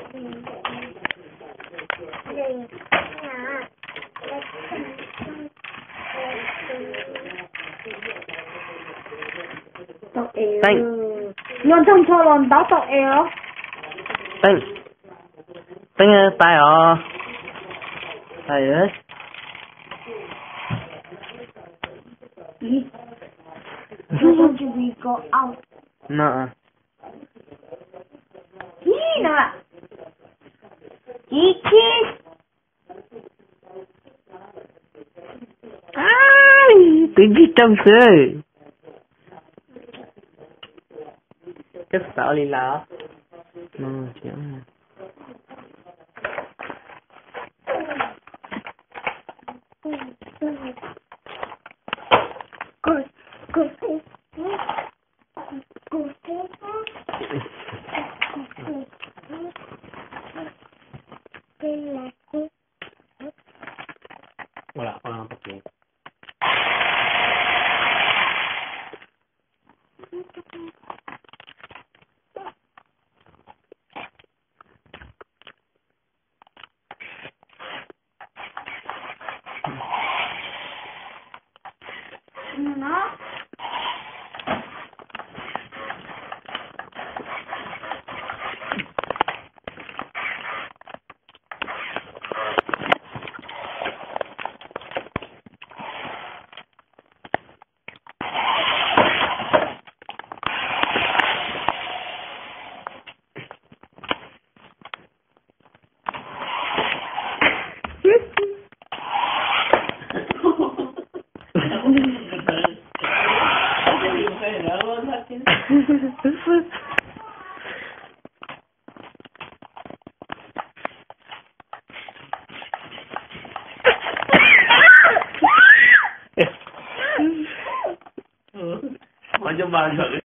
Tóc eo. Luôn thông cho lòn báo tóc eo. Tính tay ở tay ơi. Don't you we go out? No. Nè. Iki. Ai, tự nhiên trong sữa. Cái sợ đi là. Chịu. Hola, porque No. Họ cho bà thử